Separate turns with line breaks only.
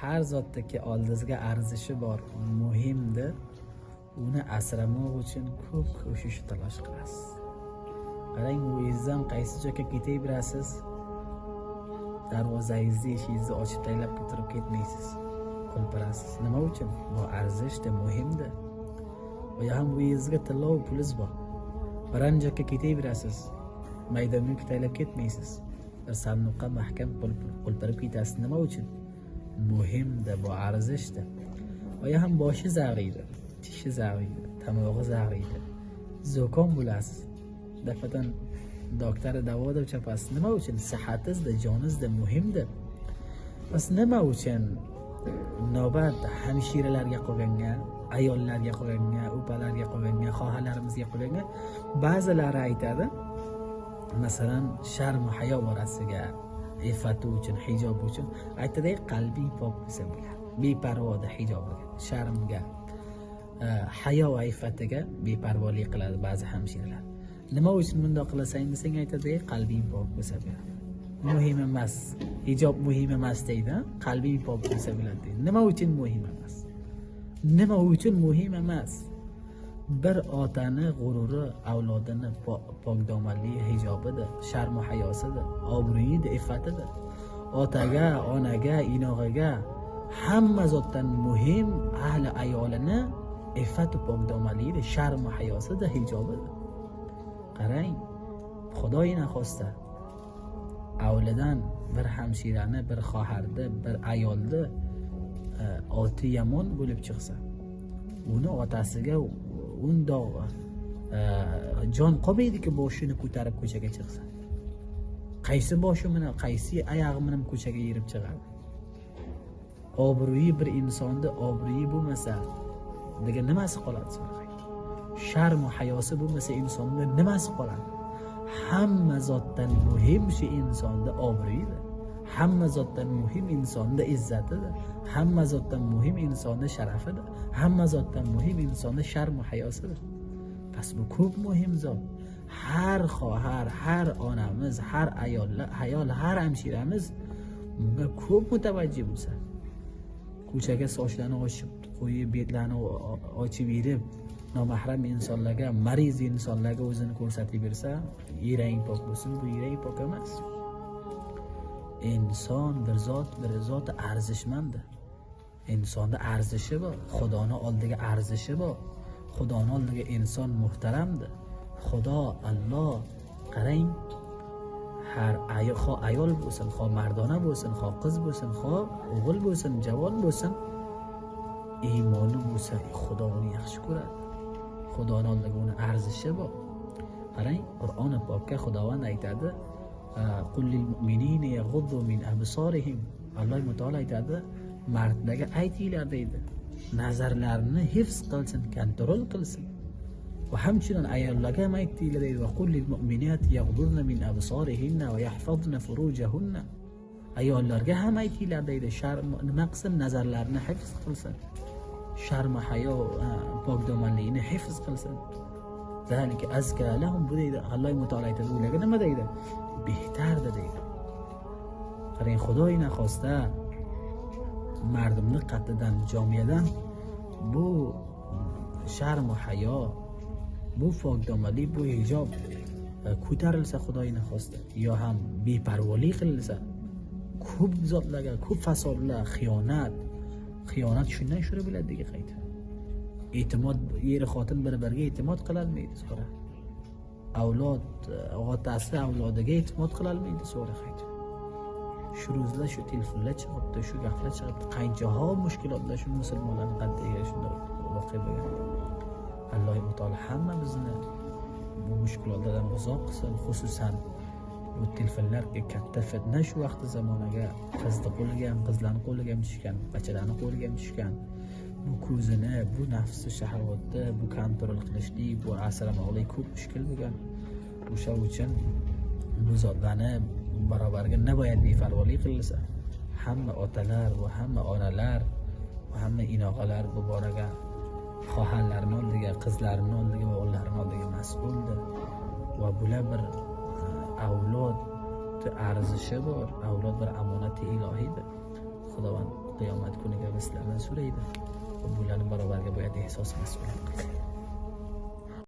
har zotdagi oldingizga arzishi bor, muhimdir. Uni asramoq uchun ko'p ko'shish talosh qilasiz. Qarang, uyingizdan qaysi joyga ketaverasiz, darvozangizni eshingizni ochib taylab turib ketmaysiz, qo'lparasiz. Nima uchun? Bu arzishdir, muhimdir. Va ham uyingizga tilla va pulingiz bor, biron joyga ketaverasiz, maydonga taylab ketmaysiz, bir sanduqqa mahkam qo'lparib ketasiz. Nima uchun? Muhimdir, bu arzishdir. Va ham boshi zag'riydi, tishi zag'riydi, tomog'i zag'riydi, zo'kon bo'lasiz, dafatan doktor davo deb chopasiz. Nima uchun? Sihatingizda, joningizda muhimdir. Bas nima uchun navbat hamshiralarga qolganga, ayollarga qolganga, opalarga qolganga, xohalarimizga qolganga? Ba'zilari aytadi, masalan, sharm hayo borasiga, iffati uchun, hijob uchun aytadi, qalbing pok bo'lsa bo'ladi. Beparvoda hijobiga, sharmga, hayo va iffatiga beparvolik qiladi ba'zi hamshiralar. Nima uchun bundoq qilasang desang, aytadi, qalbing pok bo'lsa bo'ladi. Muhim emas, hijob muhim emas deydi, qalbing pok bo'lsa bo'ladi deydi. Nima uchun muhim emas? Nima uchun muhim emas? Bir otani g'ururi avlodini pokdomonligi, hijobidir, sharm va hayosidir, obro'yidir, iffatidir. Otaga, onaga, inog'iga hamma zotdan muhim ahli ayolini iffat va pokdomonligidir, sharm va hayosidir, hijobidir. Qarang, Xudoyina xosta avlidan bir hamshirani, bir xoharni, bir ayolni oti yomon bo'lib chiqsa, uni otasiga undoq jon qolmaydiki, boshini ko'tarib ko'chaga chiqsa. Qaysi boshi bilan, qaysi oyog'i bilan ko'chaga yurib chiqadi? Obro'yi bir insonda obro'yi bo'lmasa, degan nimasi qoladi so'rang. Sharm va hayosi bo'lmasa insonda nimasi qoladi? Hamma zotdan muhim shu insonda obro'yidir. Hamma zotdan muhim insonda izzatidir. Hamma zotdan muhim insonda sharafidir. Hamma zotdan muhim insonda sharm va hayosidir. Pas bu ko'p muhim zot. Har xohar, har onamiz, har ayol, har hamshiramiz bunga ko'p mutavajjih bo'lsa, ko'chaga sochlarini ochib qo'yib, betlarini ochib yurib, nomahram insonlarga, mariz insonlarga o'zini ko'rsatib bersa, yurang pok bo'lsin, bu yurang pok emas. Inson bir zot arzishmand. Insonda arzishi bor, Xudoning oldiga arzishi bor. Xudoning oldiga inson muhtaramdir. Xudo, Alloh, qarang, har ayol bo'lsin, xo mardona bo'lsin, xo qiz bo'lsin, xo o'g'il bo'lsin, javon bo'lsin, iymoni bo'lsa, Xudo uni yaxshi ko'radi. Xudoning oldiga uni arzishi bor. Qarang, Qur'oni pokka Xudovand aytadi, qul lil mu'minina yaghuddu min absarihim. Alloh taolo aytadi, mardlarga aytinglar deydi, nazarlarini hifz qilsin, kontrol qilsin. Va hamchidan ayollarga ham aytinglar deydi, va qul lil mu'minati yaghdudna min absarihinna va yahfazna furujahunna. Ayollarga ham aytinglar deydi, nima qilsin, nazarlarini hifz qilsin, sharm hayo pokdomonligini hifz qilsin. Zalika azka lahum, bu deydi Alloh taolo aytadi, ularga nima deydi? Behtardir deydi. Qarang, Xudoyina xosta mardimni qattidan, jomiyadan bu sharm va hayo, bu pokdomonlik, bu hijob ko'tarilsa, Xudoyina xosta, yo ham beparvolik qilinsa, ko'p zotlarga, ko'p fasodlar, xiyonat shundan shura bo'ladiki, qayta. E'timod, eri xotin bir-biriga e'timod qilolmaydi, so'ra. Avlod otasi avlodiga e'timod qilolmaydi, so'ra, qayta. Shu rozlar, shu telefonlar chiqibdi, shu gaplar chiqibdi, qanchaho mushkulotlar shu musulmonlarning qaddiga shunday voqea bo'lgan. Alloh taolo hammamizni bu mushkulotlardan uzoq qilsin, xususan bu telefonlarga katta fitna shu vaqti zamonaga qizni qo'liga ham, qizlarning qo'liga ham tushgan, bachalarning qo'liga ham tushgan. Bu ko'zini, bu nafsi shahovatni, bu kontrol qilishlik, bu asramoqlik ko'p mushkul bo'lgan. O'sha uchun bu zotlarni barobarga naboyat befarvolik qilinsa, hamma otalar va hamma onalar va hamma inog'alar bu boraga xohanlarini oldiga, qizlarini oldiga va o'g'illarini oldiga mas'uldir. Va bular bir avlod arzishi bor, avlod bir amonati ilohiydir. Xudovand qiyomat kuniga bizlardan so'raydi va bularni barobarga boyat ehsos mas'uliyat